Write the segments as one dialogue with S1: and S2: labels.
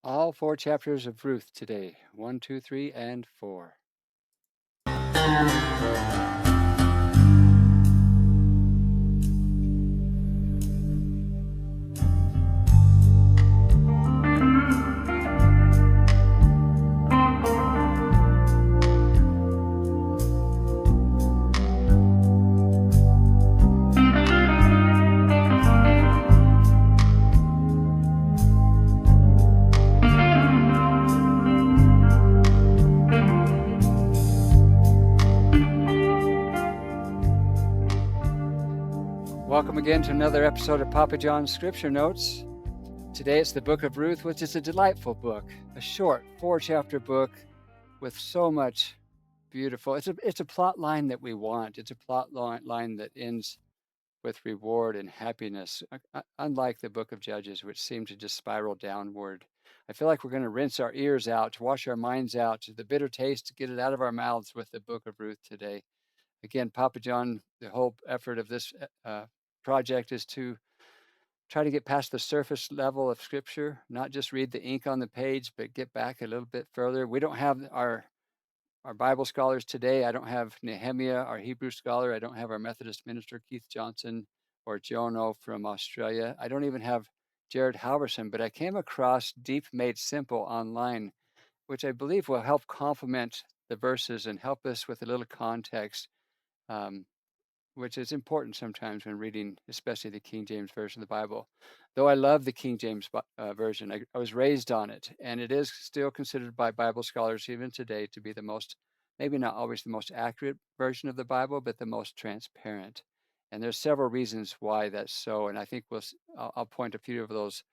S1: All four chapters of Ruth today 1, 2, 3, and 4. Welcome again to another episode of Papa John's Scripture Notes. Today it's the book of Ruth, which is a delightful book, a short 4-chapter book with so much beautiful. It's a plot line that we want. It's a plot line that ends with reward and happiness, unlike the book of Judges, which seemed to just spiral downward. I feel like we're going to rinse our ears out, to wash our minds out, the bitter taste, to get it out of our mouths with the book of Ruth today. Again, Papa John, the whole effort of this project is to try to get past the surface level of Scripture, not just read the ink on the page, but get back a little bit further. We don't have our Bible scholars today. I don't have Nehemiah, our Hebrew scholar. I don't have our Methodist minister, Keith Johnson, or Jono from Australia. I don't even have Jared Halverson, but I came across Deep Made Simple online, which I believe will help complement the verses and help us with a little context, which is important sometimes when reading, especially the King James Version of the Bible. Though I love the King James Version, I was raised on it, and it is still considered by Bible scholars even today to be the most, maybe not always the most accurate version of the Bible, but the most transparent. And there's several reasons why that's so, and I think I'll point a few of those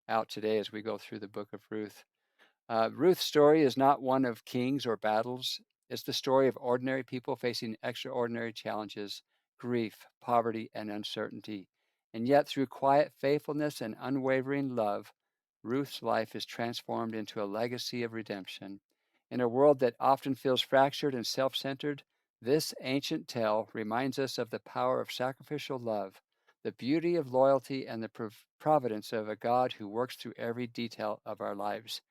S1: out today as we go through the book of Ruth. Ruth's story is not one of kings or battles. It's the story of ordinary people facing extraordinary challenges, grief, poverty, and uncertainty. And yet, through quiet faithfulness and unwavering love, Ruth's life is transformed into a legacy of redemption. In a world that often feels fractured and self centered, this ancient tale reminds us of the power of sacrificial love, the beauty of loyalty, and the providence of a God who works through every detail of our lives.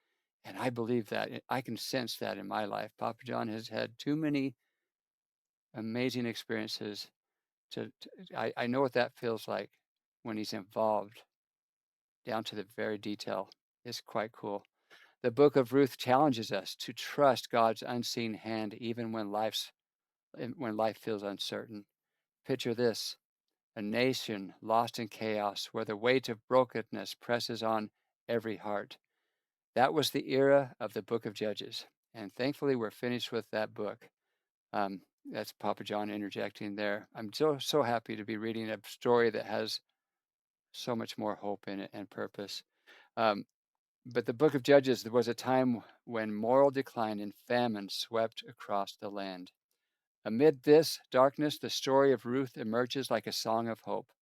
S1: And I believe that. I can sense that in my life. Papa John has had too many amazing experiences I know what that feels like when he's involved down to the very detail. It's quite cool. The book of Ruth challenges us to trust God's unseen hand even when life feels uncertain. Picture this: a nation lost in chaos where the weight of brokenness presses on every heart. That was the era of the book of Judges. And thankfully, we're finished with that book. That's Papa John interjecting there. I'm so happy to be reading a story that has so much more hope in it and purpose. Um, but the book of Judges, there was a time when moral decline and famine swept across the land. Amid this darkness, the story of Ruth emerges like a song of hope.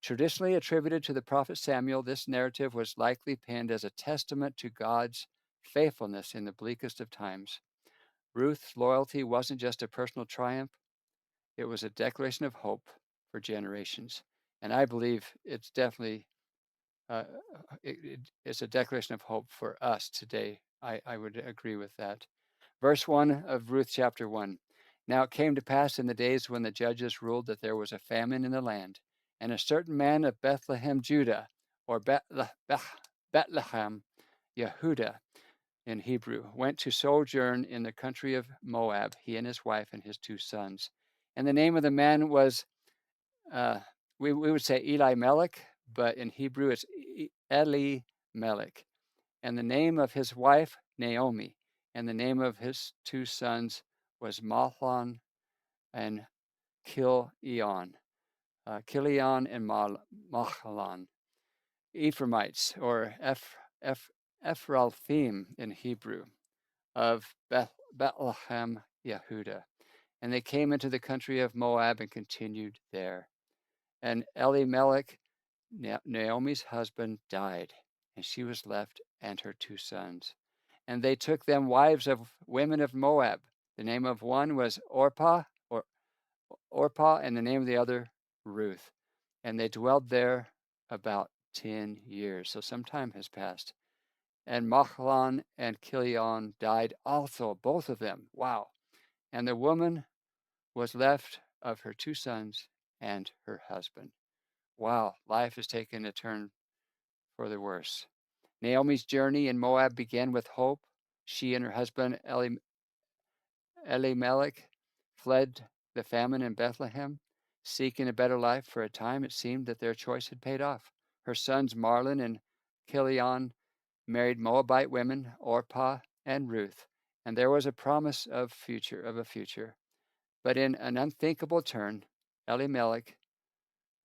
S1: Traditionally attributed to the prophet Samuel, this narrative was likely penned as a testament to God's faithfulness in the bleakest of times. Ruth's loyalty wasn't just a personal triumph, it was a declaration of hope for generations. And I believe it's definitely it's a declaration of hope for us today. I would agree with that. Verse 1 of Ruth chapter 1. Now it came to pass in the days when the judges ruled that there was a famine in the land, and a certain man of Bethlehem, Judah, or Bethlehem, Yehudah in Hebrew, went to sojourn in the country of Moab, he and his wife and his 2 sons. And the name of the man was, we would say Eli Melech, but in Hebrew it's Eli Melech. And the name of his wife, Naomi. And the name of his 2 sons was Mahlon and Kilion. Kilion and Mahlon. Ephraimites, or Ephrathim in Hebrew, of Bethlehem, Yehudah. And they came into the country of Moab and continued there. And Elimelech, Naomi's husband, died, and she was left and her 2 sons. And they took them wives of women of Moab. The name of one was Orpah, and the name of the other Ruth. And they dwelled there about 10 years. So some time has passed. And Mahlon and Chilion died also, both of them. Wow. And the woman was left of her 2 sons and her husband. Wow, life has taken a turn for the worse. Naomi's journey in Moab began with hope. She and her husband Elimelech fled the famine in Bethlehem, seeking a better life. For a time, it seemed that their choice had paid off. Her sons Marlon and Chilion married Moabite women, Orpah and Ruth, and there was a promise of a future. But in an unthinkable turn, Elimelech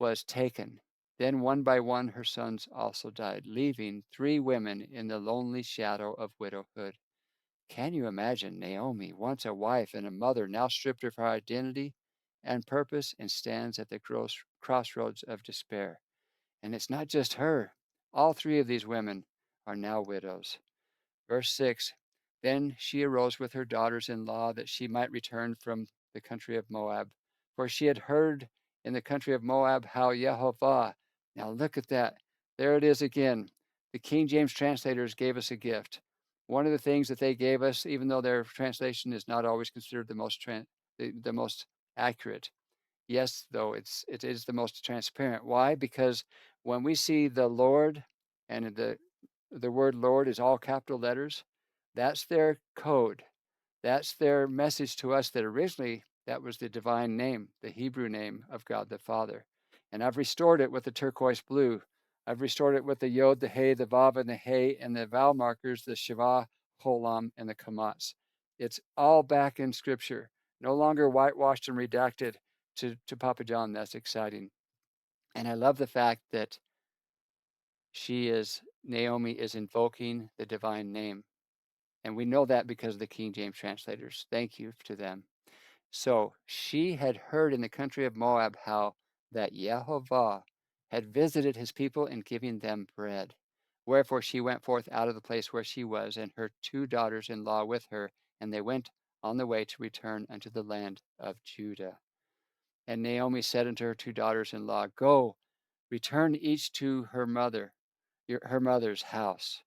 S1: was taken. Then one by one her sons also died, leaving 3 women in the lonely shadow of widowhood. Can you imagine Naomi, once a wife and a mother, now stripped of her identity and purpose and stands at the crossroads of despair? And it's not just her. All 3 of these women are now widows. Verse 6, then she arose with her daughters-in-law that she might return from the country of Moab. For she had heard in the country of Moab how Jehovah, now look at that. There it is again. The King James translators gave us a gift. One of the things that they gave us, even though their translation is not always considered the most accurate, yes, though it is the most transparent. Why? Because when we see the Lord, and the word Lord is all capital letters, that's their code. That's their message to us that originally that was the divine name, the Hebrew name of God the Father. And I've restored it with the turquoise blue. I've restored it with the Yod, the Hey, the Vav, and the Hey, and the vowel markers, the Shiva, Cholam, and the Kamatz. It's all back in Scripture, no longer whitewashed and redacted to Papa John. That's exciting. And I love the fact that Naomi is invoking the divine name. And we know that because of the King James translators. Thank you to them. So she had heard in the country of Moab how that Jehovah had visited his people in giving them bread. Wherefore she went forth out of the place where she was, and her 2 daughters-in-law with her, and they went on the way to return unto the land of Judah. And Naomi said unto her 2 daughters-in-law, go, return each to her mother's house.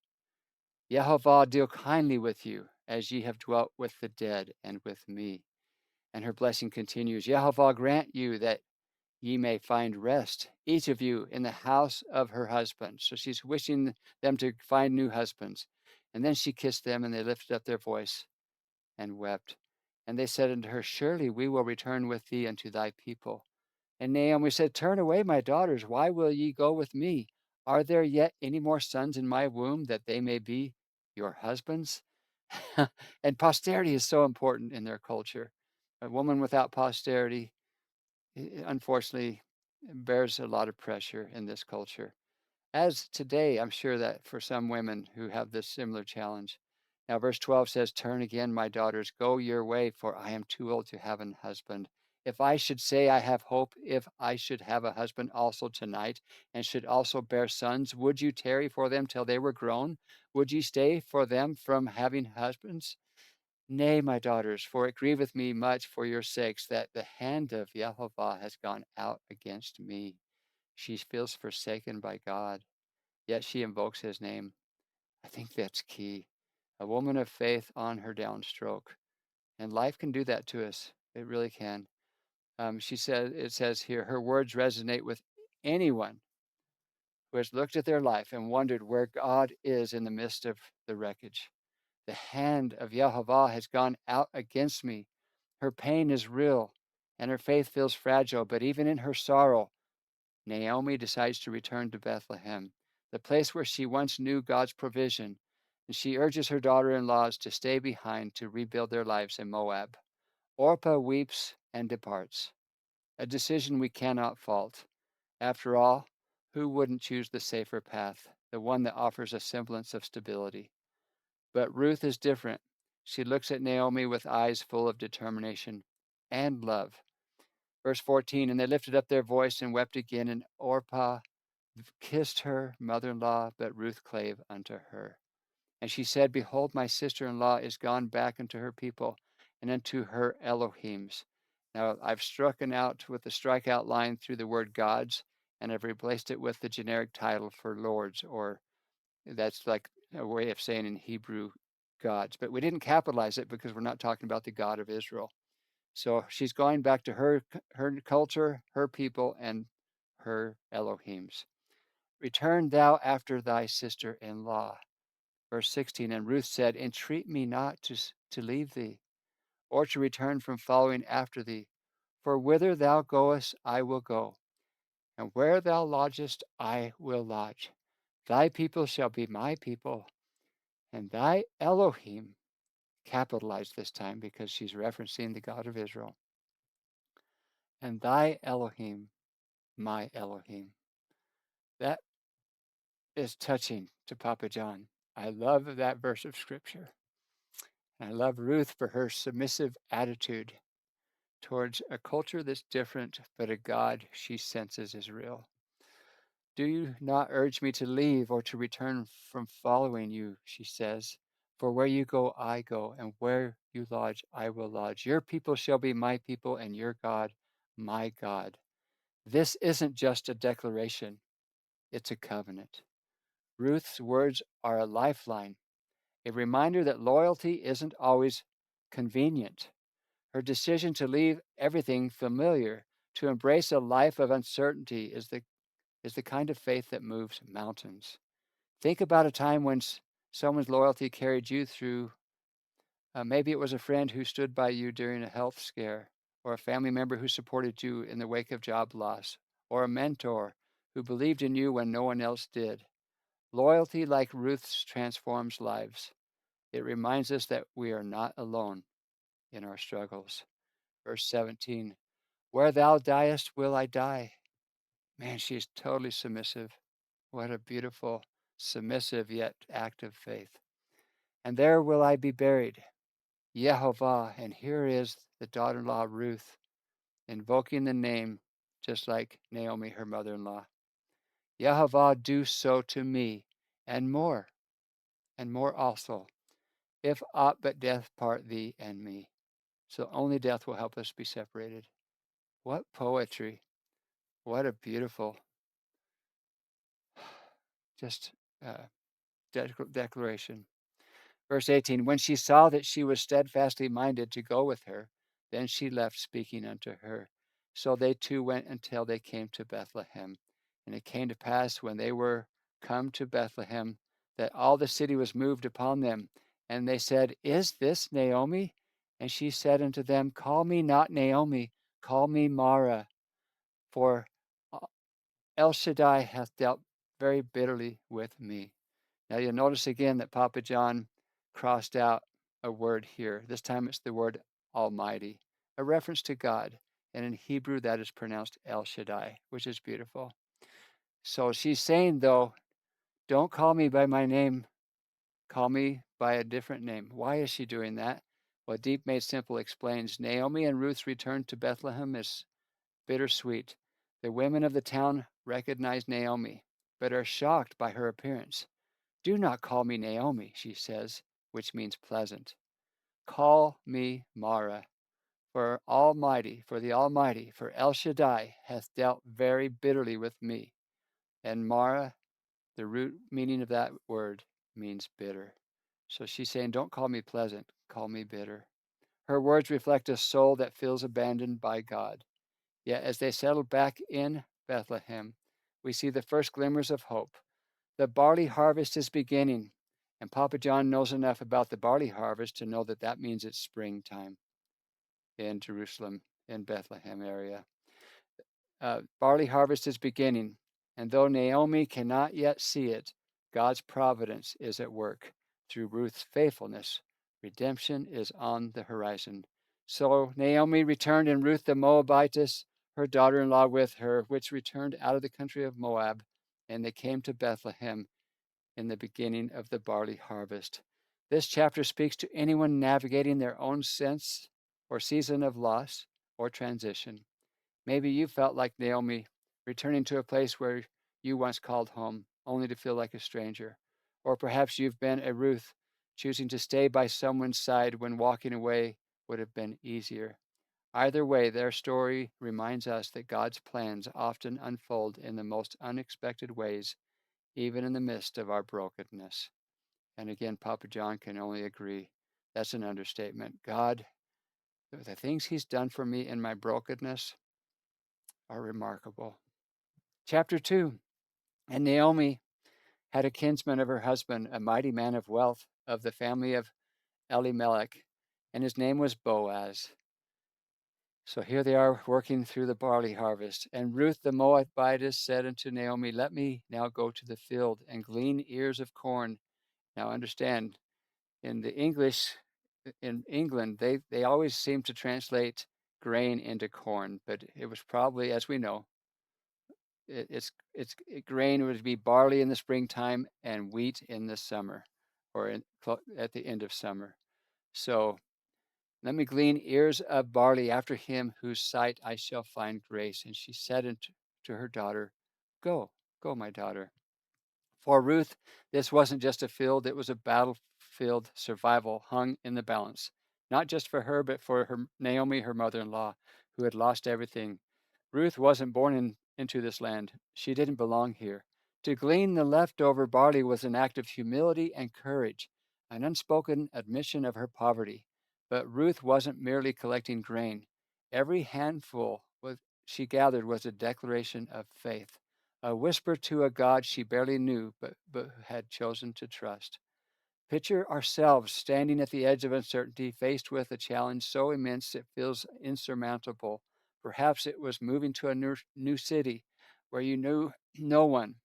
S1: Jehovah deal kindly with you, as ye have dwelt with the dead and with me. And her blessing continues, Jehovah grant you that ye may find rest, each of you, in the house of her husband. So she's wishing them to find new husbands. And then she kissed them, and they lifted up their voice and wept. And they said unto her, surely we will return with thee unto thy people. And Naomi said, turn away, my daughters, why will ye go with me? Are there yet any more sons in my womb, that they may be your husbands? And posterity is so important in their culture. A woman without posterity, unfortunately, bears a lot of pressure in this culture. As today, I'm sure that for some women who have this similar challenge. Now, verse 12 says, turn again, my daughters, go your way, for I am too old to have an husband. If I should say I have hope, if I should have a husband also tonight, and should also bear sons, would you tarry for them till they were grown? Would ye stay for them from having husbands? Nay, my daughters, for it grieveth me much for your sakes that the hand of Jehovah has gone out against me. She feels forsaken by God, yet she invokes his name. I think that's key. A woman of faith on her downstroke. And life can do that to us. It really can. It says here, her words resonate with anyone who has looked at their life and wondered where God is in the midst of the wreckage. The hand of Jehovah has gone out against me. Her pain is real, and her faith feels fragile, but even in her sorrow, Naomi decides to return to Bethlehem, the place where she once knew God's provision, and she urges her daughter-in-laws to stay behind to rebuild their lives in Moab. Orpah weeps and departs, a decision we cannot fault. After all, who wouldn't choose the safer path, the one that offers a semblance of stability? But Ruth is different. She looks at Naomi with eyes full of determination and love. Verse 14, and they lifted up their voice and wept again, and Orpah kissed her mother-in-law, but Ruth clave unto her. And she said, behold, my sister-in-law is gone back unto her people and unto her Elohims. Now, I've strucken out with the strikeout line through the word gods, and I've replaced it with the generic title for lords, or that's like a way of saying in Hebrew gods, but we didn't capitalize it because we're not talking about the God of Israel. So she's going back to her culture, her people, and her Elohims. Return thou after thy sister-in-law. Verse 16, and Ruth said, entreat me not to leave thee, or to return from following after thee. For whither thou goest, I will go, and where thou lodgest, I will lodge. Thy people shall be my people, and thy Elohim, capitalized this time because she's referencing the God of Israel, and thy Elohim, my Elohim. That is touching to Papa John. I love that verse of scripture. I love Ruth for her submissive attitude towards a culture that's different, but a God she senses is real. Do you not urge me to leave or to return from following you, she says. For where you go, I go, and where you lodge, I will lodge. Your people shall be my people, and your God, my God. This isn't just a declaration, it's a covenant. Ruth's words are a lifeline, a reminder that loyalty isn't always convenient. Her decision to leave everything familiar, to embrace a life of uncertainty, is the kind of faith that moves mountains. Think about a time when someone's loyalty carried you through. Maybe it was a friend who stood by you during a health scare, or a family member who supported you in the wake of job loss, or a mentor who believed in you when no one else did. Loyalty, like Ruth's, transforms lives. It reminds us that we are not alone in our struggles. Verse 17, where thou diest will I die. Man, she's totally submissive. What a beautiful, submissive yet active faith. And there will I be buried. Yehovah, and here is the daughter-in-law Ruth, invoking the name just like Naomi, her mother-in-law. Yehovah, do so to me, and more also, if aught but death part thee and me. So only death will help us be separated. What poetry. What a beautiful just uh, declaration. Verse 18, when she saw that she was steadfastly minded to go with her, then she left speaking unto her. So they two went until they came to Bethlehem. And it came to pass when they were come to Bethlehem that all the city was moved upon them. And they said, is this Naomi? And she said unto them, call me not Naomi, call me Mara, for El Shaddai hath dealt very bitterly with me. Now you'll notice again that Papa John crossed out a word here. This time it's the word Almighty, a reference to God. And in Hebrew that is pronounced El Shaddai, which is beautiful. So she's saying, though, don't call me by my name, call me by a different name. Why is she doing that? Well, Deep Made Simple explains Naomi and Ruth's return to Bethlehem is bittersweet. The women of the town recognize Naomi, but are shocked by her appearance. Do not call me Naomi, she says, which means pleasant. Call me Mara, for the Almighty, for El Shaddai hath dealt very bitterly with me. And Mara, the root meaning of that word, means bitter. So she's saying, don't call me pleasant, call me bitter. Her words reflect a soul that feels abandoned by God. Yet as they settle back in Bethlehem, we see the first glimmers of hope. The barley harvest is beginning, and Papa John knows enough about the barley harvest to know that that means it's springtime in Jerusalem, in Bethlehem area. Barley harvest is beginning, and though Naomi cannot yet see it, God's providence is at work. Through Ruth's faithfulness, redemption is on the horizon. So Naomi returned, and Ruth the Moabitess, her daughter-in-law, with her, which returned out of the country of Moab, and they came to Bethlehem in the beginning of the barley harvest. This chapter speaks to anyone navigating their own sense or season of loss or transition. Maybe you felt like Naomi, returning to a place where you once called home, only to feel like a stranger. Or perhaps you've been a Ruth, choosing to stay by someone's side when walking away would have been easier. Either way, their story reminds us that God's plans often unfold in the most unexpected ways, even in the midst of our brokenness. And again, Papa John can only agree. That's an understatement. God, the things he's done for me in my brokenness are remarkable. Chapter 2. And Naomi had a kinsman of her husband, a mighty man of wealth of the family of Elimelech, and his name was Boaz. So here they are working through the barley harvest. And Ruth the Moabitess said unto Naomi, let me now go to the field and glean ears of corn. Now understand, in the English, in England, they always seem to translate grain into corn, but it was probably, as we know, grain would be barley in the springtime and wheat in the summer, or at the end of summer. So let me glean ears of barley after him whose sight I shall find grace. And she said unto her daughter, go, go, my daughter. For Ruth, this wasn't just a field, it was a battlefield survival hung in the balance, not just for her, but for her Naomi, her mother-in-law, who had lost everything. Ruth wasn't born into this land. She didn't belong here. To glean the leftover barley was an act of humility and courage, an unspoken admission of her poverty. But Ruth wasn't merely collecting grain. Every handful she gathered was a declaration of faith, a whisper to a God she barely knew but had chosen to trust. Picture ourselves standing at the edge of uncertainty, faced with a challenge so immense it feels insurmountable. Perhaps it was moving to a new city where you knew no one,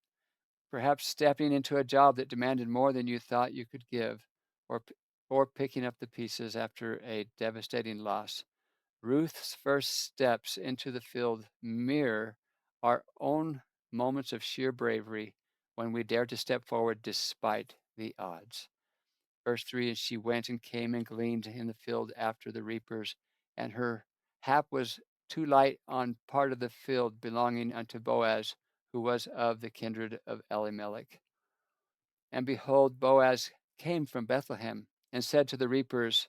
S1: perhaps stepping into a job that demanded more than you thought you could give, or, or picking up the pieces after a devastating loss. Ruth's first steps into the field mirror our own moments of sheer bravery when we dare to step forward despite the odds. Verse 3, and she went and came and gleaned in the field after the reapers, and her hap was too light on part of the field belonging unto Boaz, who was of the kindred of Elimelech. And behold, Boaz came from Bethlehem and said to the reapers,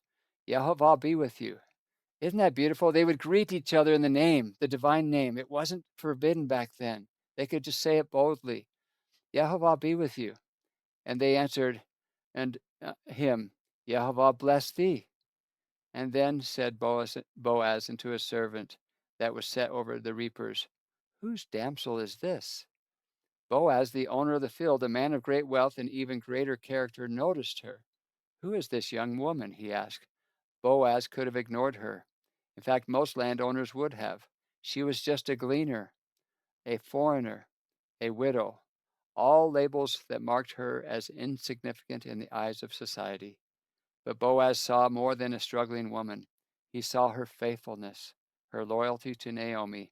S1: Yehovah be with you. Isn't that beautiful? They would greet each other in the name, the divine name. It wasn't forbidden back then. They could just say it boldly. Yehovah be with you. And they answered and him, Yehovah bless thee. And then said Boaz unto his servant that was set over the reapers, whose damsel is this? Boaz, the owner of the field, a man of great wealth and even greater character, noticed her. Who is this young woman? He asked. Boaz could have ignored her. In fact, most landowners would have. She was just a gleaner, a foreigner, a widow, all labels that marked her as insignificant in the eyes of society. But Boaz saw more than a struggling woman. He saw her faithfulness, her loyalty to Naomi,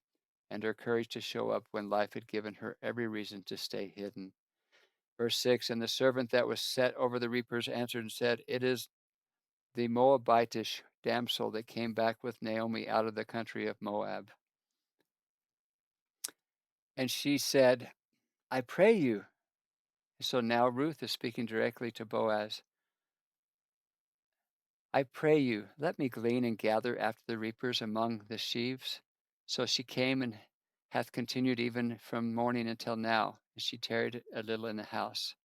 S1: and her courage to show up when life had given her every reason to stay hidden. Verse 6, and the servant that was set over the reapers answered and said, it is the Moabitish damsel that came back with Naomi out of the country of Moab. And she said, I pray you. So now Ruth is speaking directly to Boaz. I pray you, let me glean and gather after the reapers among the sheaves. So she came and hath continued even from morning until now, and she tarried a little in the house.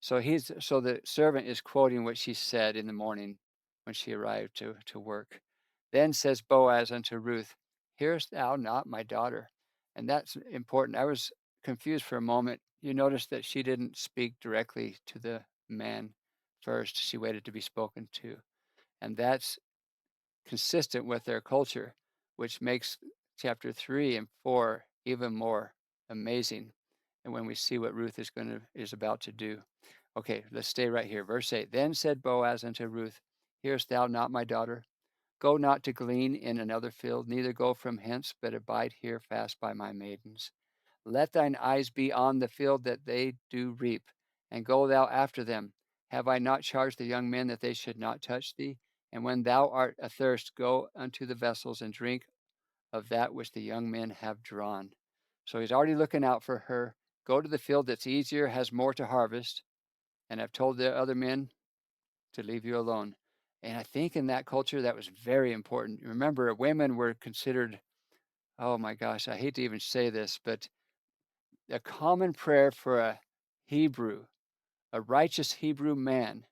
S1: So the servant is quoting what she said in the morning when she arrived to work. Then says Boaz unto Ruth, hearest thou not, my daughter? And that's important. I was confused for a moment. You notice that she didn't speak directly to the man first. She waited to be spoken to. And that's consistent with their culture, which makes chapter 3 and 4 even more amazing. And when we see what Ruth is about to do. Okay, let's stay right here. Verse 8. Then said Boaz unto Ruth, hearest thou not, my daughter? Go not to glean in another field, neither go from hence, but abide here fast by my maidens. Let thine eyes be on the field that they do reap, and go thou after them. Have I not charged the young men that they should not touch thee? And when thou art athirst, go unto the vessels and drink of that which the young men have drawn. So he's already looking out for her. Go to the field that's easier, has more to harvest. And I've told the other men to leave you alone. And I think in that culture, that was very important. Remember, women were considered, oh my gosh, I hate to even say this, but a common prayer for a Hebrew, a righteous Hebrew man,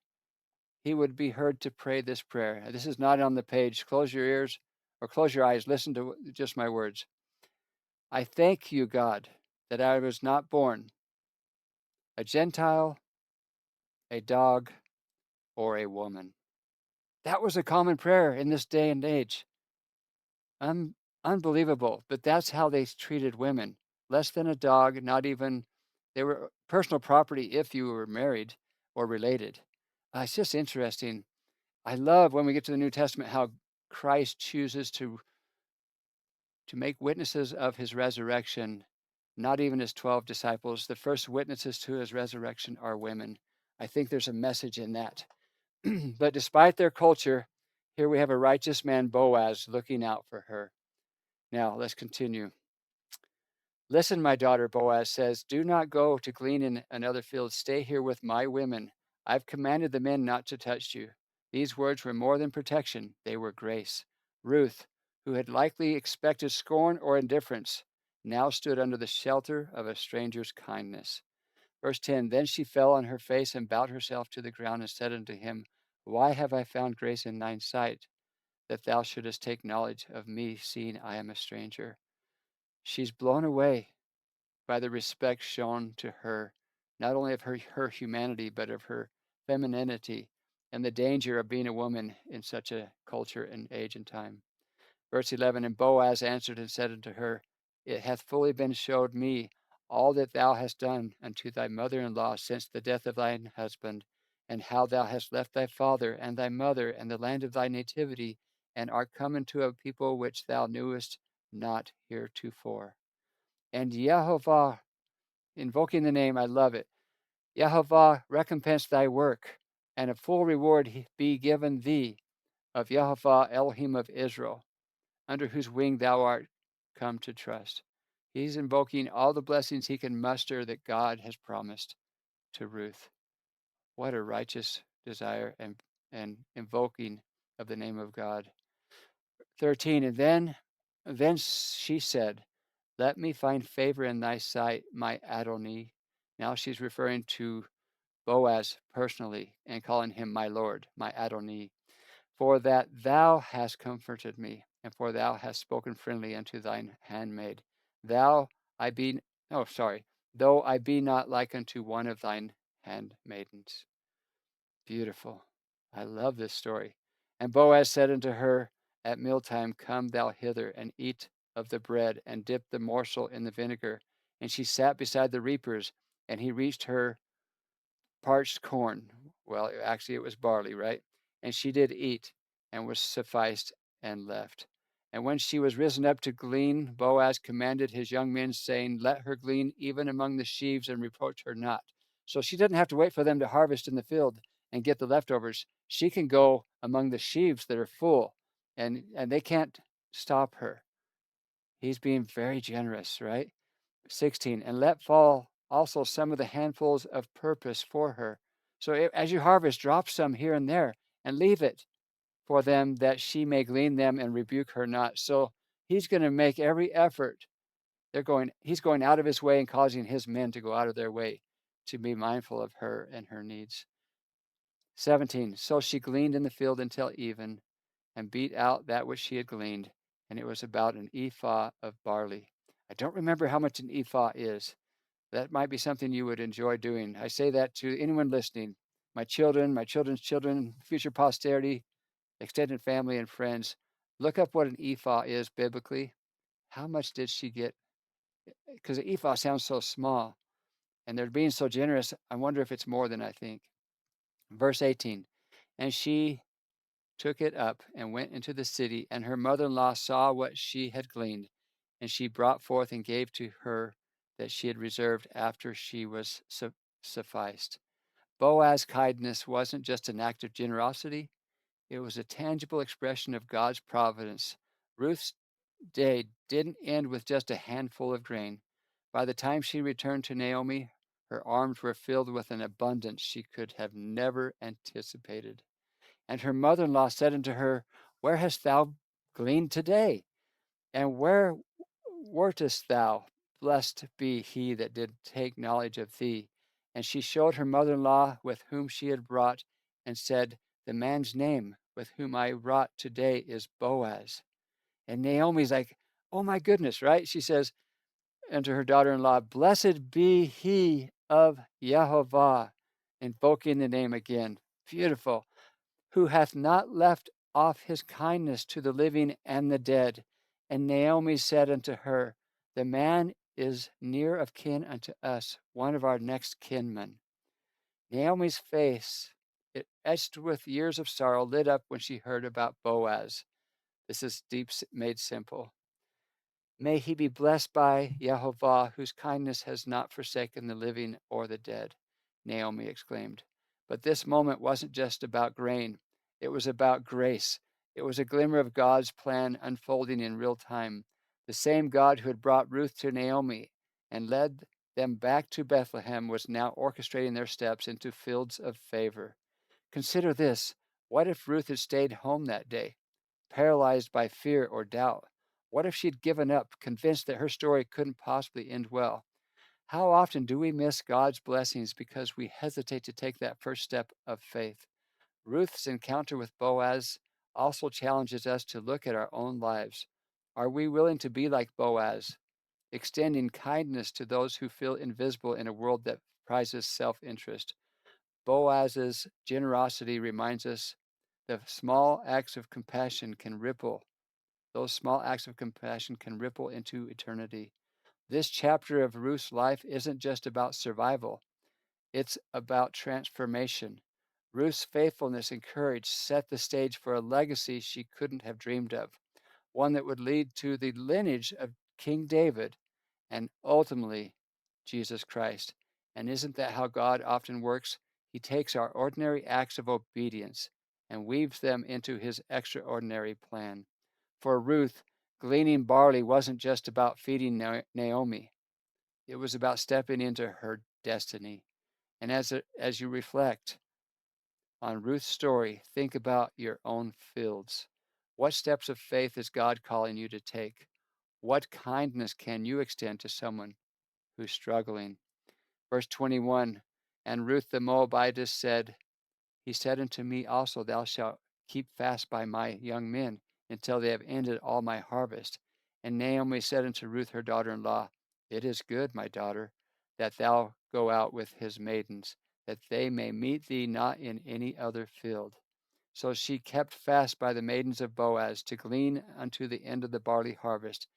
S1: he would be heard to pray this prayer. This is not on the page. Close your ears or close your eyes. Listen to just my words. I thank you, God, that I was not born a Gentile, a dog, or a woman. That was a common prayer in this day and age. Unbelievable. But that's how they treated women. Less than a dog, not even, they were personal property if you were married or related. It's just interesting. I love when we get to the New Testament how Christ chooses to make witnesses of his resurrection, not even his 12 disciples. The first witnesses to his resurrection are women. I think there's a message in that. But despite their culture, here we have a righteous man, Boaz, looking out for her. Now, let's continue. Listen, my daughter, Boaz says, do not go to glean in another field. Stay here with my women. I've commanded the men not to touch you. These words were more than protection, they were grace. Ruth, who had likely expected scorn or indifference, now stood under the shelter of a stranger's kindness. Verse 10, then she fell on her face and bowed herself to the ground and said unto him, why have I found grace in thine sight, that thou shouldest take knowledge of me, seeing I am a stranger? She's blown away by the respect shown to her, not only of her humanity, but of her femininity and the danger of being a woman in such a culture and age and time. Verse 11, and Boaz answered and said unto her, it hath fully been showed me all that thou hast done unto thy mother-in-law since the death of thine husband, and how thou hast left thy father and thy mother and the land of thy nativity, and art come into a people which thou knewest not heretofore. And Yehovah, invoking the name, I love it. Yehovah recompense thy work, and a full reward be given thee of Yehovah Elohim of Israel, under whose wing thou art come to trust. He's invoking all the blessings he can muster that God has promised to Ruth. What a righteous desire and invoking of the name of God. 13, and then she said, let me find favor in thy sight, my Adonai. Now she's referring to Boaz personally and calling him my Lord, my Adonai. For that thou hast comforted me, and for thou hast spoken friendly unto thine handmaid. Though I be not like unto one of thine handmaidens. Beautiful. I love this story. And Boaz said unto her at mealtime, come thou hither and eat of the bread, and dip the morsel in the vinegar. And she sat beside the reapers, and he reached her parched corn. Well, actually, it was barley, right? And she did eat, and was sufficed, and left. And when she was risen up to glean, Boaz commanded his young men, saying, let her glean even among the sheaves, and reproach her not. So she doesn't have to wait for them to harvest in the field and get the leftovers. She can go among the sheaves that are full, and they can't stop her. He's being very generous, right? 16, and let fall also some of the handfuls of purpose for her. So as you harvest, drop some here and there and leave it for them, that she may glean them and rebuke her not. So he's going to make every effort. He's going out of his way and causing his men to go out of their way to be mindful of her and her needs. 17, so she gleaned in the field until even, and beat out that which she had gleaned, and it was about an ephah of barley. I don't remember how much an ephah is. That might be something you would enjoy doing. I say that to anyone listening, my children, my children's children, future posterity, extended family, and friends. Look up what an ephah is biblically. How much did she get? Because an ephah sounds so small, and they're being so generous. I wonder if it's more than I think. Verse 18, and she took it up and went into the city, and her mother-in-law saw what she had gleaned, and she brought forth and gave to her that she had reserved after she was sufficed. Boaz's kindness wasn't just an act of generosity, it was a tangible expression of God's providence. Ruth's day didn't end with just a handful of grain. By the time she returned to Naomi, her arms were filled with an abundance she could have never anticipated. And her mother-in-law said unto her, where hast thou gleaned today? And where wertest thou? Blessed be he that did take knowledge of thee, And she showed her mother-in-law with whom she had wrought, and said, the man's name with whom I wrought today is Boaz. And Naomi's like, oh my goodness, right? She says unto her daughter-in-law, blessed be he of Jehovah, invoking the name again. Beautiful. Who hath not left off his kindness to the living and the dead. And Naomi said unto her, the man is near of kin unto us, one of our next kinmen. Naomi's face, it etched with years of sorrow, lit up when she heard about Boaz. This is deep made simple. May he be blessed by Jehovah, whose kindness has not forsaken the living or the dead, Naomi exclaimed. But this moment wasn't just about grain, it was about grace. It was a glimmer of God's plan unfolding in real time. The same God who had brought Ruth to Naomi and led them back to Bethlehem was now orchestrating their steps into fields of favor. Consider this. What if Ruth had stayed home that day, paralyzed by fear or doubt? What if she'd given up, convinced that her story couldn't possibly end well? How often do we miss God's blessings because we hesitate to take that first step of faith? Ruth's encounter with Boaz also challenges us to look at our own lives. Are we willing to be like Boaz, extending kindness to those who feel invisible in a world that prizes self-interest? Boaz's generosity reminds us that small acts of compassion can ripple. Those small acts of compassion can ripple into eternity. This chapter of Ruth's life isn't just about survival, it's about transformation. Ruth's faithfulness and courage set the stage for a legacy she couldn't have dreamed of, one that would lead to the lineage of King David and ultimately Jesus Christ. And isn't that how God often works? He takes our ordinary acts of obedience and weaves them into his extraordinary plan. For Ruth, gleaning barley wasn't just about feeding Naomi, it was about stepping into her destiny. And as you reflect on Ruth's story, think about your own fields. What steps of faith is God calling you to take? What kindness can you extend to someone who's struggling? Verse 21, and Ruth the Moabitess said, he said unto me also, thou shalt keep fast by my young men until they have ended all my harvest. And Naomi said unto Ruth her daughter-in-law, it is good, my daughter, that thou go out with his maidens, that they may meet thee not in any other field. So she kept fast by the maidens of Boaz to glean unto the end of the barley harvest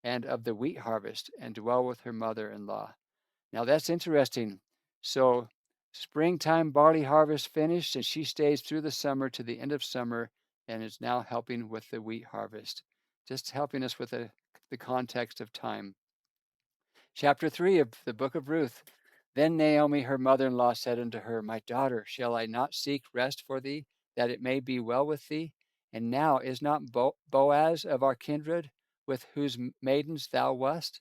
S1: and of the wheat harvest, and dwell with her mother-in-law. Now that's interesting. So springtime barley harvest finished, and she stays through the summer to the end of summer and is now helping with the wheat harvest. Just helping us with the context of time. Chapter 3 of the book of Ruth. Then Naomi, her mother-in-law, said unto her, my daughter, shall I not seek rest for thee, that it may be well with thee? And now is not Boaz of our kindred, with whose maidens thou wast?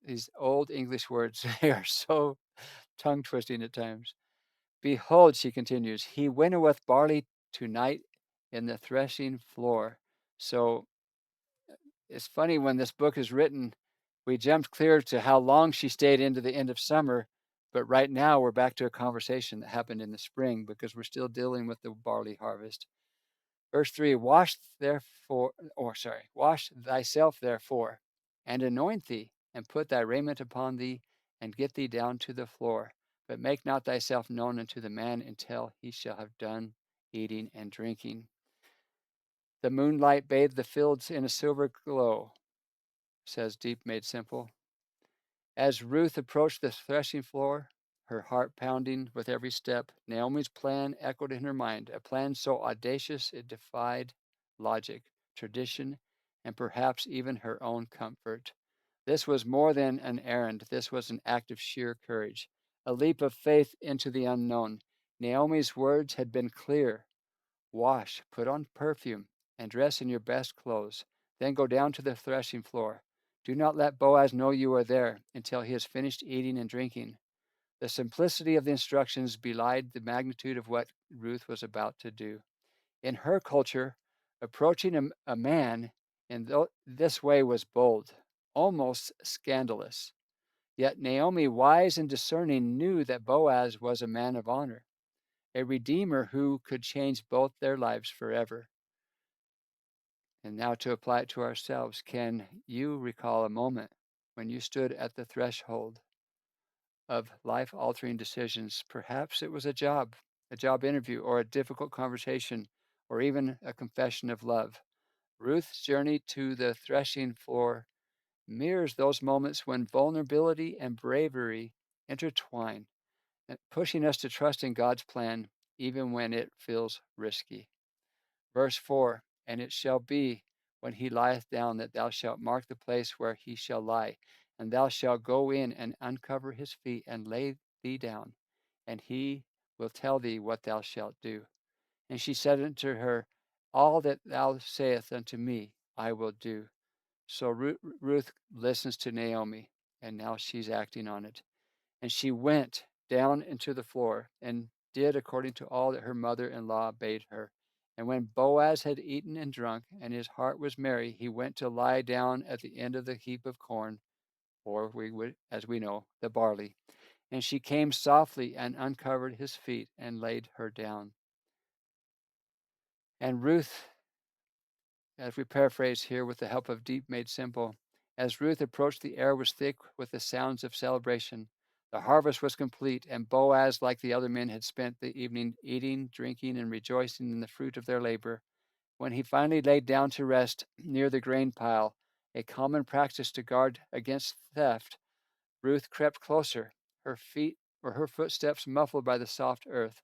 S1: These old English words, they are so tongue twisting at times. Behold, she continues, he winnoweth barley tonight in the threshing floor. So it's funny, when this book is written, we jumped clear to how long she stayed into the end of summer, but right now we're back to a conversation that happened in the spring because we're still dealing with the barley harvest. Verse 3, wash thyself therefore, and anoint thee, and put thy raiment upon thee, and get thee down to the floor. But make not thyself known unto the man until he shall have done eating and drinking. The moonlight bathed the fields in a silver glow, says Deep Made Simple. As Ruth approached the threshing floor, her heart pounding with every step, Naomi's plan echoed in her mind, a plan so audacious it defied logic, tradition, and perhaps even her own comfort. This was more than an errand. This was an act of sheer courage, a leap of faith into the unknown. Naomi's words had been clear. Wash, put on perfume, and dress in your best clothes. Then go down to the threshing floor. Do not let Boaz know you are there until he has finished eating and drinking. The simplicity of the instructions belied the magnitude of what Ruth was about to do. In her culture, approaching a man in this way was bold, almost scandalous. Yet Naomi, wise and discerning, knew that Boaz was a man of honor, a redeemer who could change both their lives forever. And now to apply it to ourselves, can you recall a moment when you stood at the threshold of life-altering decisions? Perhaps it was a job interview, or a difficult conversation, or even a confession of love. Ruth's journey to the threshing floor mirrors those moments when vulnerability and bravery intertwine, pushing us to trust in God's plan even when it feels risky. Verse 4, and it shall be when he lieth down that thou shalt mark the place where he shall lie, and thou shalt go in and uncover his feet and lay thee down, and he will tell thee what thou shalt do. And she said unto her, all that thou sayest unto me, I will do. So Ruth listens to Naomi, and now she's acting on it. And she went down into the floor and did according to all that her mother-in-law bade her. And when Boaz had eaten and drunk, and his heart was merry, he went to lie down at the end of the heap of corn, or we would, as we know, the barley. And she came softly and uncovered his feet and laid her down. And Ruth, as we paraphrase here with the help of Deep Made Simple, as Ruth approached, the air was thick with the sounds of celebration. The harvest was complete, and Boaz, like the other men, had spent the evening eating, drinking, and rejoicing in the fruit of their labor. When he finally laid down to rest near the grain pile, a common practice to guard against theft, Ruth crept closer, her footsteps muffled by the soft earth.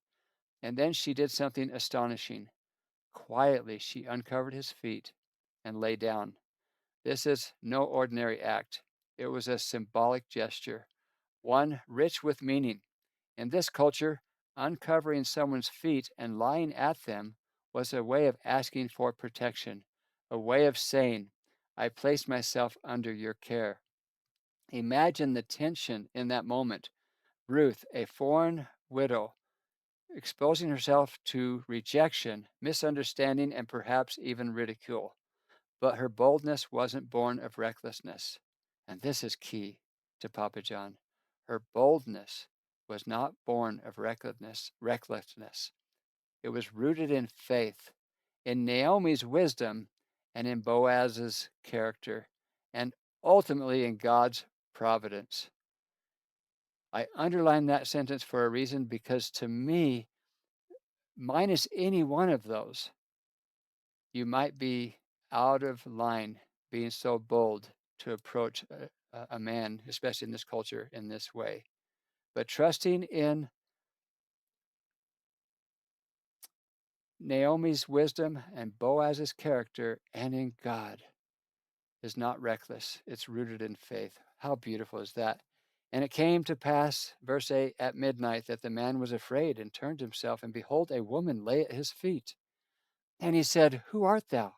S1: And then she did something astonishing. Quietly, she uncovered his feet and lay down. This is no ordinary act. It was a symbolic gesture, one rich with meaning. In this culture, uncovering someone's feet and lying at them was a way of asking for protection, a way of saying, I place myself under your care. Imagine the tension in that moment. Ruth, a foreign widow, exposing herself to rejection, misunderstanding, and perhaps even ridicule. But her boldness wasn't born of recklessness. And this is key to Papa John. Her boldness was not born of recklessness. It was rooted in faith, in Naomi's wisdom, and in Boaz's character, and ultimately in God's providence. I underline that sentence for a reason, because to me, minus any one of those, you might be out of line being so bold to approach a man, especially in this culture, in this way. But trusting in Naomi's wisdom and Boaz's character and in God is not reckless. It's rooted in faith. How beautiful is that? And it came to pass, verse 8, at midnight, that the man was afraid and turned himself, and behold, a woman lay at his feet. And he said, who art thou?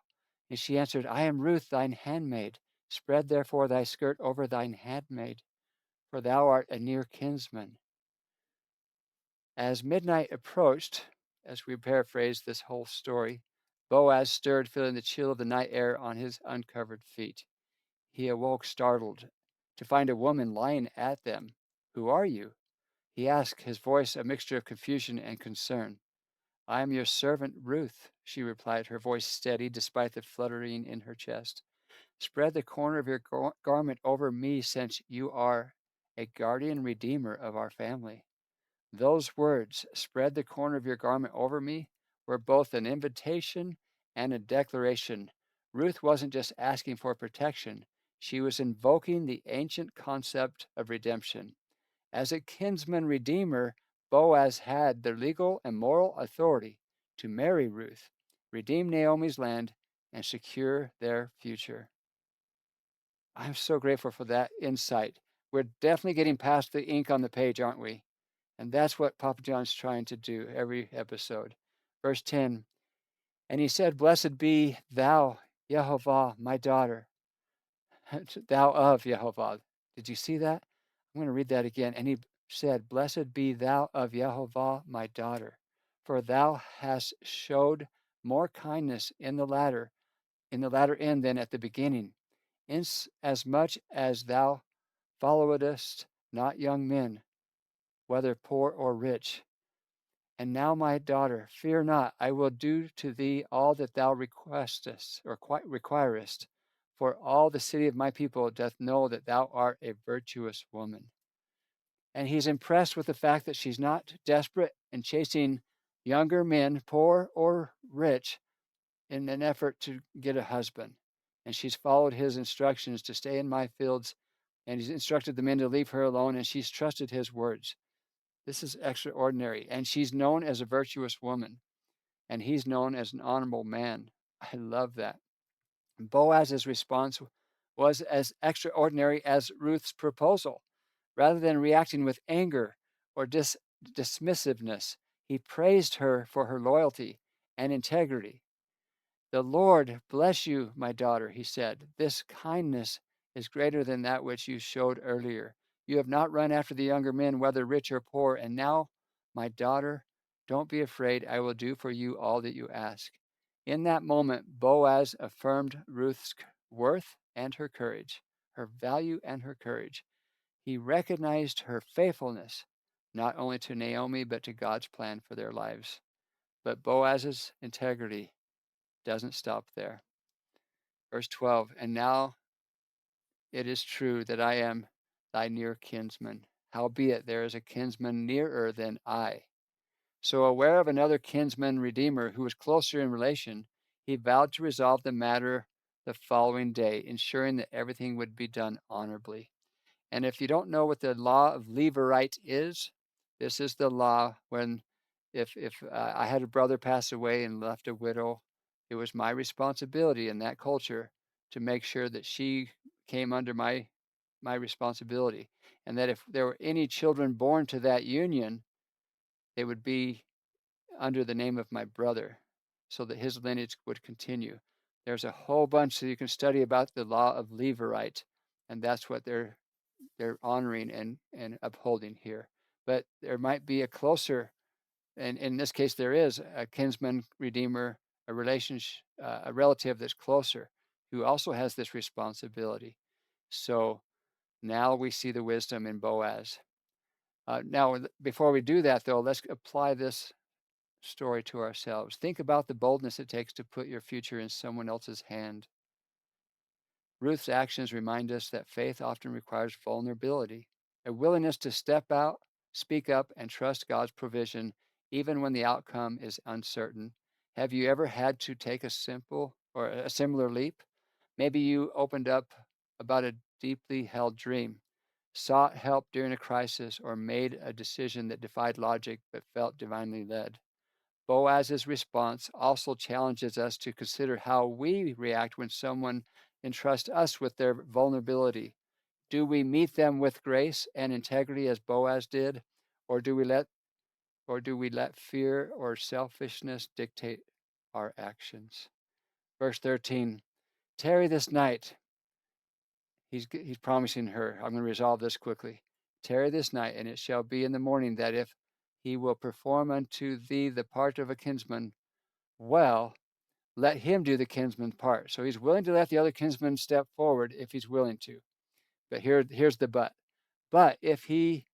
S1: And she answered, I am Ruth, thine handmaid. Spread therefore thy skirt over thine handmaid, for thou art a near kinsman. As midnight approached, as we paraphrase this whole story, Boaz stirred, feeling the chill of the night air on his uncovered feet. He awoke startled to find a woman lying at them. Who are you? He asked, his voice a mixture of confusion and concern. I am your servant Ruth, she replied, her voice steady despite the fluttering in her chest. Spread the corner of your garment over me, since you are a guardian redeemer of our family. Those words, spread the corner of your garment over me, were both an invitation and a declaration. Ruth wasn't just asking for protection, she was invoking the ancient concept of redemption. As a kinsman redeemer, Boaz had the legal and moral authority to marry Ruth, redeem Naomi's land, and secure their future. I'm so grateful for that insight. We're definitely getting past the ink on the page, aren't we? And that's what Papa John's trying to do every episode. Verse 10, and he said, blessed be thou, Yehovah, my daughter, thou of Yehovah. Did you see that? I'm going to read that again. And he said, blessed be thou of Yehovah, my daughter, for thou hast showed more kindness in the latter end than at the beginning, as much as thou followest not young men, whether poor or rich. And now, my daughter, fear not, I will do to thee all that thou requestest or requirest, for all the city of my people doth know that thou art a virtuous woman. And he's impressed with the fact that she's not desperate and chasing younger men, poor or rich, in an effort to get a husband. And she's followed his instructions to stay in my fields, and he's instructed the men to leave her alone, and she's trusted his words. This is extraordinary. And she's known as a virtuous woman, and he's known as an honorable man. I love that. Boaz's response was as extraordinary as Ruth's proposal. Rather than reacting with anger or dismissiveness, he praised her for her loyalty and integrity. "The Lord bless you, my daughter," he said. "This kindness is greater than that which you showed earlier. You have not run after the younger men, whether rich or poor. And now, my daughter, don't be afraid. I will do for you all that you ask." In that moment, Boaz affirmed Ruth's worth and her courage, her value and her courage. He recognized her faithfulness, not only to Naomi, but to God's plan for their lives. But Boaz's integrity doesn't stop there. Verse 12, "And now it is true that I am thy near kinsman. Howbeit there is a kinsman nearer than I." So, aware of another kinsman redeemer who was closer in relation, he vowed to resolve the matter the following day, ensuring that everything would be done honorably. And if you don't know what the law of levirate is, this is the law when if I had a brother pass away and left a widow, it was my responsibility in that culture to make sure that she came under my responsibility, and that if there were any children born to that union, they would be under the name of my brother, so that his lineage would continue. There's a whole bunch that you can study about the law of levirate, and that's what they're honoring and upholding here. But there might be a closer, and in this case, there is a kinsman redeemer, a relationship, a relative that's closer, who also has this responsibility. So now we see the wisdom in Boaz. Now, before we do that, though, let's apply this story to ourselves. Think about the boldness it takes to put your future in someone else's hand. Ruth's actions remind us that faith often requires vulnerability, a willingness to step out, speak up, and trust God's provision, even when the outcome is uncertain. Have you ever had to take a simple or a similar leap? Maybe you opened up about a deeply held dream, sought help during a crisis, or made a decision that defied logic but felt divinely led. Boaz's response also challenges us to consider how we react when someone entrusts us with their vulnerability. Do we meet them with grace and integrity as Boaz did, or do we let fear or selfishness dictate our actions? Verse 13, "Tarry this night." He's promising her, "I'm going to resolve this quickly. Tarry this night, and it shall be in the morning that if he will perform unto thee the part of a kinsman, well, let him do the kinsman's part." So he's willing to let the other kinsman step forward if he's willing to. But here's the but. "But if he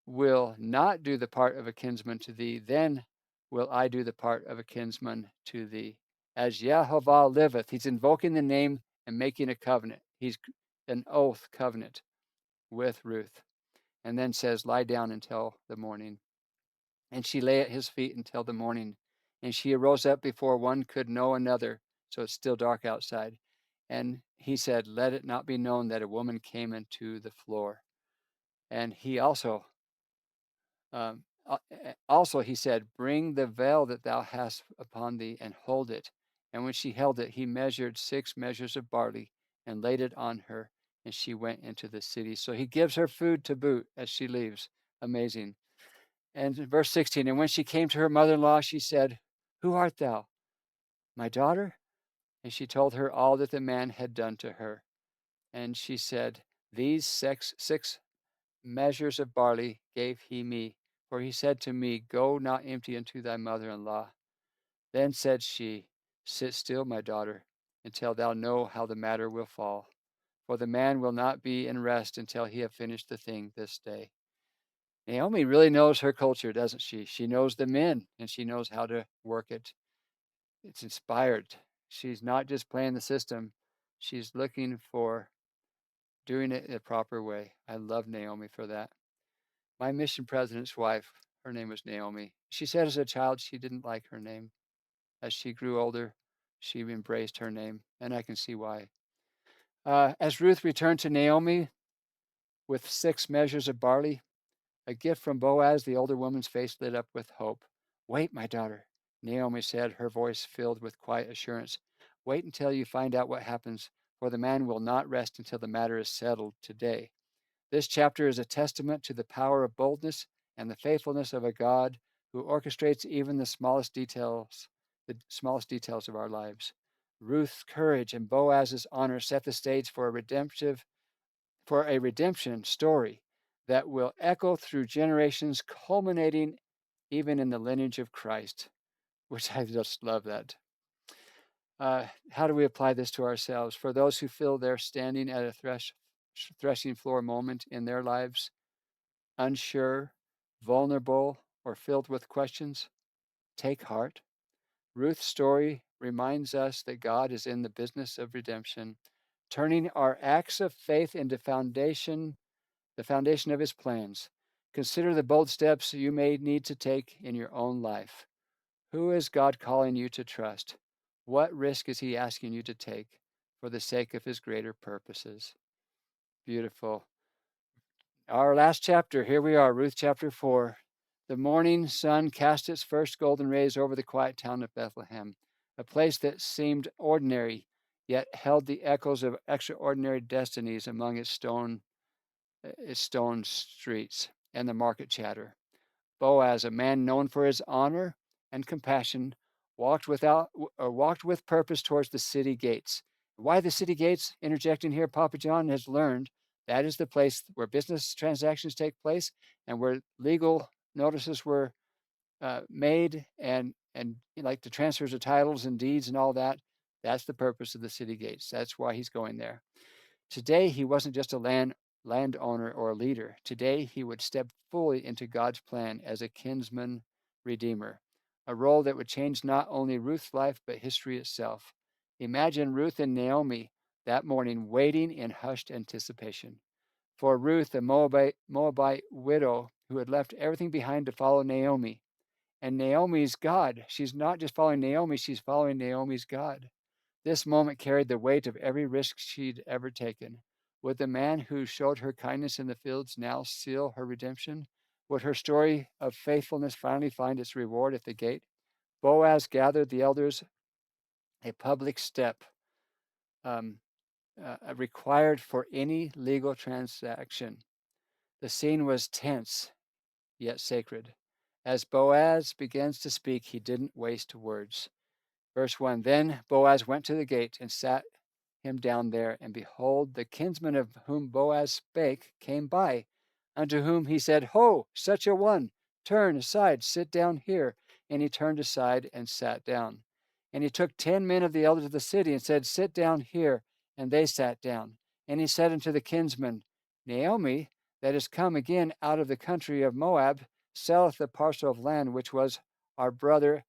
S1: will not do the part of a kinsman to thee, then will I do the part of a kinsman to thee. As Jehovah liveth," he's invoking the name and making a covenant. He's an oath covenant with Ruth. And then says, "Lie down until the morning." And she lay at his feet until the morning. And she arose up before one could know another. So it's still dark outside. And he said, "Let it not be known that a woman came into the floor." And he um, he said, "Bring the veil that thou hast upon thee and hold it." And when she held it, he measured 6 measures of barley and laid it on her. And she went into the city. So he gives her food to boot as she leaves. Amazing. And verse 16, "And when she came to her mother-in-law, she said, Who art thou, my daughter?" And she told her all that the man had done to her. And she said, "These six measures of barley gave he me. For he said to me, Go not empty unto thy mother-in-law. Then said she, Sit still, my daughter, until thou know how the matter will fall. for the man will not be in rest until he have finished the thing this day. Naomi really knows her culture, doesn't she? She knows the men and she knows how to work it. It's inspired. She's not just playing the system, she's looking for doing it in a proper way. I love Naomi for that. My mission president's wife, her name was Naomi. She said as a child she didn't like her name. As she grew older, she embraced her name, and I can see why. As Ruth returned to Naomi with 6 measures of barley, a gift from Boaz, the older woman's face lit up with hope. Wait, my daughter, Naomi said, her voice filled with quiet assurance. Wait until you find out what happens, for the man will not rest until the matter is settled today. This chapter is a testament to the power of boldness and the faithfulness of a God who orchestrates even the smallest details of our lives. Ruth's courage and Boaz's honor set the stage for a redemption story that will echo through generations, culminating even in the lineage of Christ, which I just love that. How do we apply this to ourselves? For those who feel they're standing at a threshing floor moment in their lives, unsure, vulnerable, or filled with questions, take heart. Ruth's story reminds us that God is in the business of redemption, turning our acts of faith into the foundation of his plans. Consider the bold steps you may need to take in your own life. Who is God calling you to trust? What risk is he asking you to take for the sake of his greater purposes? Beautiful. Our last chapter, here we are, Ruth chapter 4. The morning sun cast its first golden rays over the quiet town of Bethlehem, a place that seemed ordinary, yet held the echoes of extraordinary destinies among its stone streets and the market chatter. Boaz, a man known for his honor and compassion, walked with purpose towards the city gates. Why the city gates? Interjecting here, Papa John has learned that is the place where business transactions take place and where legal notices were made and like the transfers of titles and deeds and all that. That's the purpose of the city gates. That's why he's going there. Today, he wasn't just a landowner or a leader. Today, he would step fully into God's plan as a kinsman redeemer, a role that would change not only Ruth's life, but history itself. Imagine Ruth and Naomi that morning waiting in hushed anticipation. For Ruth, a Moabite widow who had left everything behind to follow Naomi. And Naomi's God. She's not just following Naomi, she's following Naomi's God. This moment carried the weight of every risk she'd ever taken. Would the man who showed her kindness in the fields now seal her redemption? Would her story of faithfulness finally find its reward at the gate? Boaz gathered the elders, a public step um, required for any legal transaction. The scene was tense, yet sacred. As Boaz begins to speak, he didn't waste words. Verse 1, Then Boaz went to the gate and sat him down there, and behold, the kinsman of whom Boaz spake came by, unto whom he said, Ho, such a one, turn aside, sit down here. And he turned aside and sat down. And he took 10 men of the elders of the city and said, Sit down here. And they sat down. And he said unto the kinsman, Naomi, that is come again out of the country of Moab, selleth the parcel of land which was our brother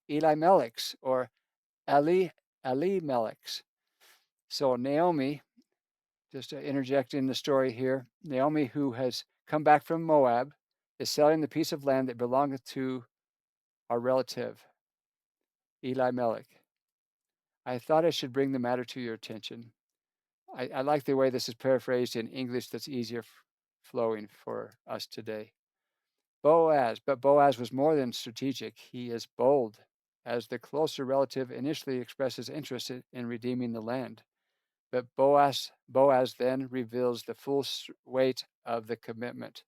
S1: Elimelech's, or Elimelech's. So Naomi, just to interject in the story here, Naomi, who has come back from Moab, is selling the piece of land that belongeth to our relative, Elimelech. I thought I should bring the matter to your attention. I like the way this is paraphrased in English that's easier flowing for us today. But Boaz was more than strategic. He is bold, as the closer relative initially expresses interest in redeeming the land. But Boaz then reveals the full weight of the commitment.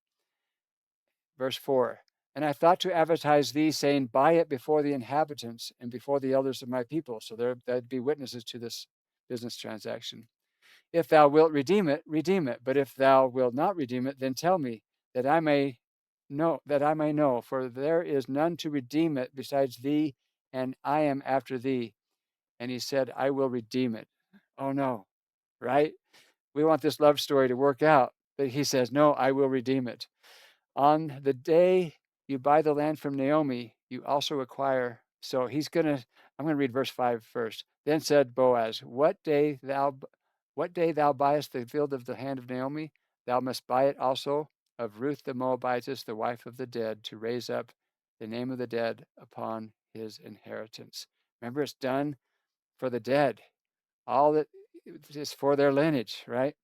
S1: Verse 4, And I thought to advertise thee, saying, Buy it before the inhabitants and before the elders of my people. So there'd be witnesses to this business transaction. If thou wilt redeem it, redeem it. But if thou wilt not redeem it, then tell me, that I may know, for there is none to redeem it besides thee, and I am after thee. And he said, I will redeem it. Oh no. right? We want this love story to work out. But he says, no, I will redeem it. On the day you buy the land from Naomi, you also acquire. So I'm going to read verse 5 first. Then said Boaz, what day thou buyest the field of the hand of Naomi, thou must buy it also of Ruth the Moabitess, the wife of the dead, to raise up the name of the dead upon his inheritance. Remember, it's done for the dead. All that is for their lineage, right?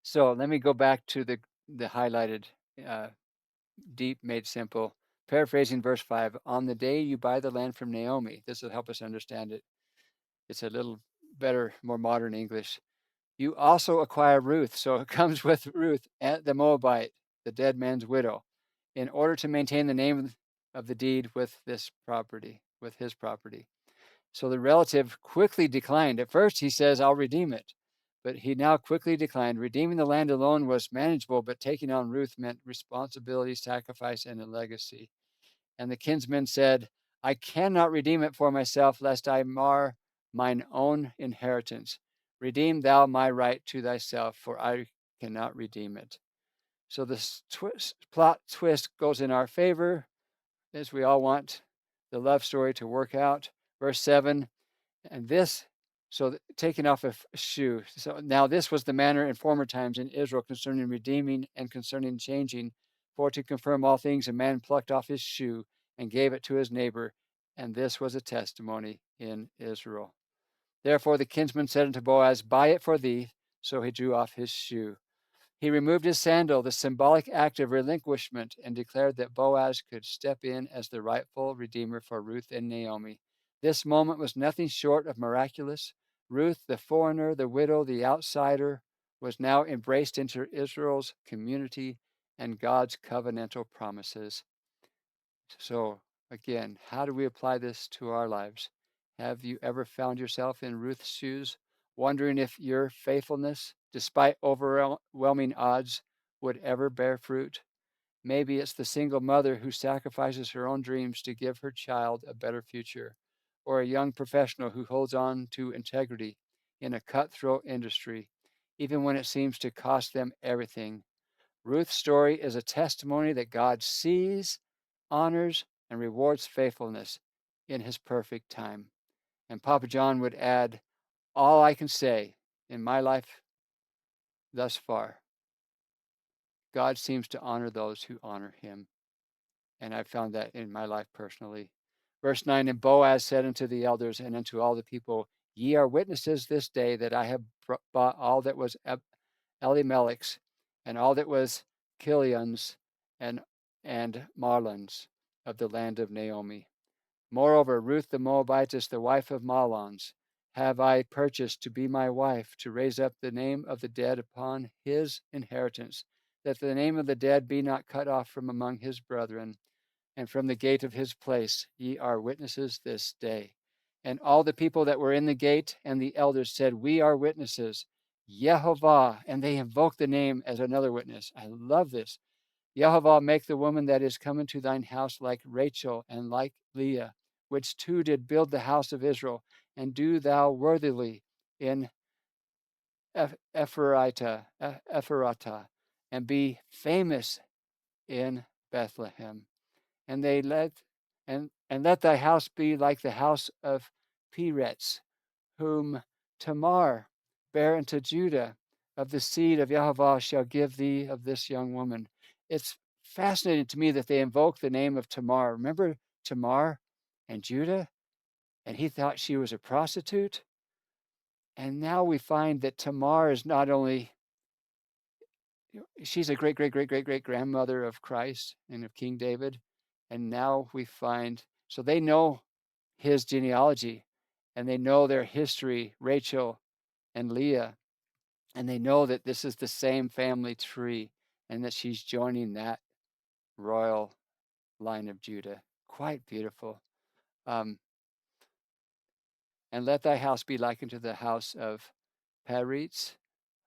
S1: So let me go back to the highlighted, uh, deep made simple. Paraphrasing verse 5, on the day you buy the land from Naomi, this will help us understand it. It's a little better, more modern English. You also acquire Ruth, so it comes with Ruth, the Moabite, the dead man's widow, in order to maintain the name of the deed with this property, with his property. So the relative quickly declined. At first, he says, I'll redeem it. But he now quickly declined. Redeeming the land alone was manageable, but taking on Ruth meant responsibility, sacrifice, and a legacy. And the kinsman said, I cannot redeem it for myself, lest I mar mine own inheritance. Redeem thou my right to thyself, for I cannot redeem it. So this plot twist goes in our favor, as we all want the love story to work out. Verse 7, and this, so taking off a shoe. So now this was the manner in former times in Israel concerning redeeming and concerning changing. For to confirm all things, a man plucked off his shoe and gave it to his neighbor. And this was a testimony in Israel. Therefore the kinsman said unto Boaz, buy it for thee. So he drew off his shoe. He removed his sandal, the symbolic act of relinquishment, and declared that Boaz could step in as the rightful redeemer for Ruth and Naomi. This moment was nothing short of miraculous. Ruth, the foreigner, the widow, the outsider, was now embraced into Israel's community and God's covenantal promises. So, again, how do we apply this to our lives? Have you ever found yourself in Ruth's shoes, wondering if your faithfulness, despite overwhelming odds, would ever bear fruit? Maybe it's the single mother who sacrifices her own dreams to give her child a better future, or a young professional who holds on to integrity in a cutthroat industry, even when it seems to cost them everything. Ruth's story is a testimony that God sees, honors, and rewards faithfulness in his perfect time. And Papa John would add, all I can say in my life thus far, God seems to honor those who honor him. And I've found that in my life personally. Verse 9, and Boaz said unto the elders and unto all the people, ye are witnesses this day that I have bought all that was Elimelech's, and all that was Kilion's, and Marlon's of the land of Naomi. Moreover, Ruth the Moabitess, the wife of Mahlon's, have I purchased to be my wife, to raise up the name of the dead upon his inheritance, that the name of the dead be not cut off from among his brethren, and from the gate of his place. Ye are witnesses this day. And all the people that were in the gate and the elders said, we are witnesses. Yehovah, and they invoke the name as another witness. I love this. Yehovah, make the woman that is come into thine house like Rachel and like Leah, which two did build the house of Israel, and do thou worthily in Ephratah, and be famous in Bethlehem. And they let thy house be like the house of Peretz, whom Tamar bare unto Judah. Of the seed of Yehovah shall give thee of this young woman. It's fascinating to me that they invoke the name of Tamar. Remember Tamar and Judah? And he thought she was a prostitute. And now we find that Tamar is not only, she's a great, great, great, great, great grandmother of Christ and of King David. And now we find, so they know his genealogy and they know their history, Rachel and Leah, and they know that this is the same family tree and that she's joining that royal line of Judah. Quite beautiful. Um, and let thy house be likened to the house of Peretz,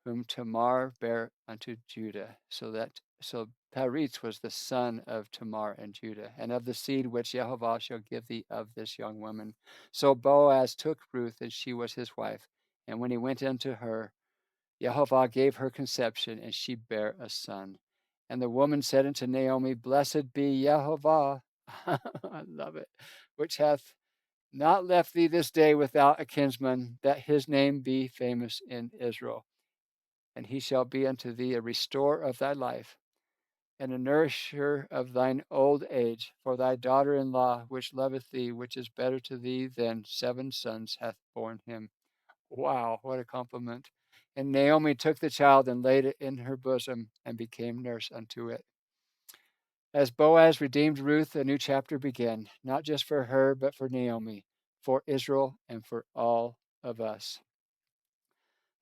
S1: whom Tamar bare unto Judah. So Peretz was the son of Tamar and Judah, and of the seed which Jehovah shall give thee of this young woman. So Boaz took Ruth, and she was his wife, And when he went unto her, Jehovah gave her conception, and she bare a son. And the woman said unto Naomi, Blessed be Jehovah, I love it, which hath not left thee this day without a kinsman, that his name be famous in Israel. And he shall be unto thee a restorer of thy life, and a nourisher of thine old age. For thy daughter-in-law, which loveth thee, which is better to thee than 7 sons, hath borne him. Wow, what a compliment. And Naomi took the child and laid it in her bosom and became nurse unto it. As Boaz redeemed Ruth, a new chapter began, not just for her, but for Naomi, for Israel, and for all of us.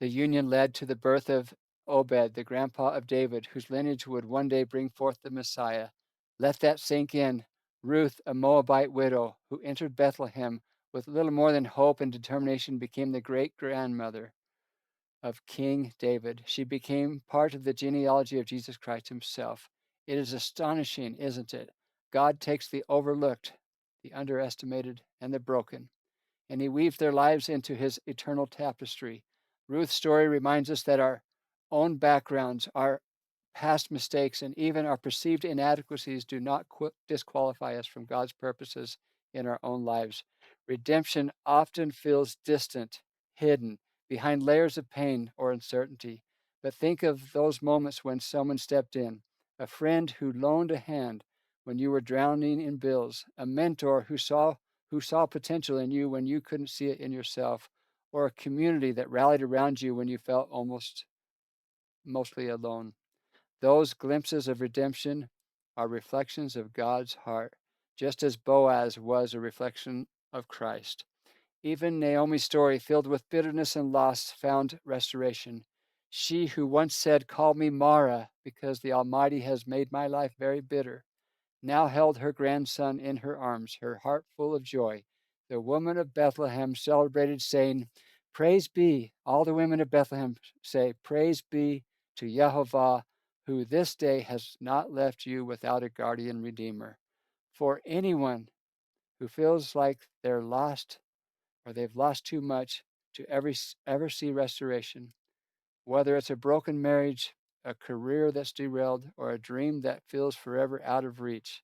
S1: The union led to the birth of Obed, the grandpa of David, whose lineage would one day bring forth the Messiah. Let that sink in. Ruth, a Moabite widow who entered Bethlehem with little more than hope and determination, became the great-grandmother of King David. She became part of the genealogy of Jesus Christ himself. It is astonishing, isn't it? God takes the overlooked, the underestimated, and the broken, and he weaves their lives into his eternal tapestry. Ruth's story reminds us that our own backgrounds, our past mistakes, and even our perceived inadequacies do not disqualify us from God's purposes in our own lives. Redemption often feels distant, hidden, behind layers of pain or uncertainty. But think of those moments when someone stepped in, a friend who loaned a hand when you were drowning in bills, a mentor who saw potential in you when you couldn't see it in yourself, or a community that rallied around you when you felt mostly alone. Those glimpses of redemption are reflections of God's heart, just as Boaz was a reflection of Christ. Even Naomi's story, filled with bitterness and loss, found restoration. She who once said, Call me Mara, because the Almighty has made my life very bitter, now held her grandson in her arms, her heart full of joy. The woman of Bethlehem celebrated, saying, Praise be, all the women of Bethlehem say, Praise be to Jehovah, who this day has not left you without a guardian redeemer. For anyone who feels like they're lost or they've lost too much to ever see restoration, whether it's a broken marriage, a career that's derailed, or a dream that feels forever out of reach,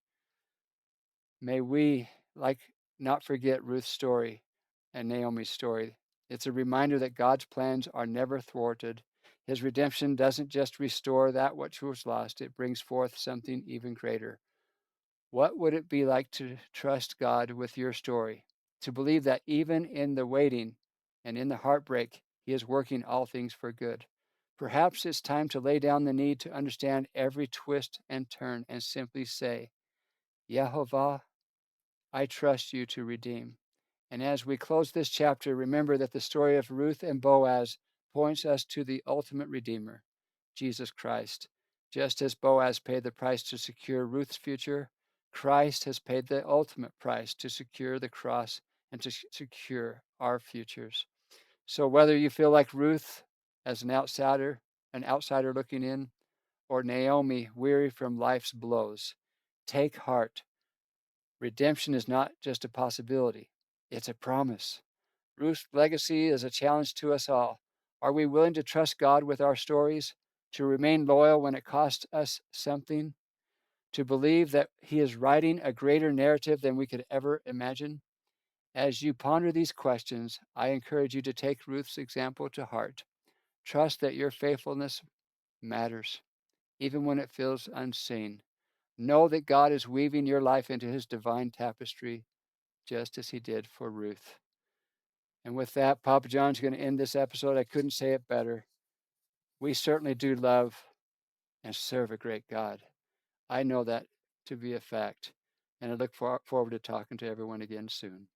S1: may we not forget Ruth's story and Naomi's story. It's a reminder that God's plans are never thwarted. His redemption doesn't just restore that which was lost, it brings forth something even greater. What would it be like to trust God with your story? To believe that even in the waiting and in the heartbreak, He is working all things for good. Perhaps it's time to lay down the need to understand every twist and turn and simply say, Yehovah, I trust you to redeem. And as we close this chapter, remember that the story of Ruth and Boaz points us to the ultimate Redeemer, Jesus Christ. Just as Boaz paid the price to secure Ruth's future, Christ has paid the ultimate price to secure the cross and to secure our futures. So whether you feel like Ruth as an outsider looking in, or Naomi weary from life's blows, take heart. Redemption is not just a possibility, it's a promise. Ruth's legacy is a challenge to us all. Are we willing to trust God with our stories, to remain loyal when it costs us something, to believe that He is writing a greater narrative than we could ever imagine? As you ponder these questions, I encourage you to take Ruth's example to heart. Trust that your faithfulness matters, even when it feels unseen. Know that God is weaving your life into His divine tapestry, just as He did for Ruth. And with that, Papa John's going to end this episode. I couldn't say it better. We certainly do love and serve a great God. I know that to be a fact. And I look forward to talking to everyone again soon.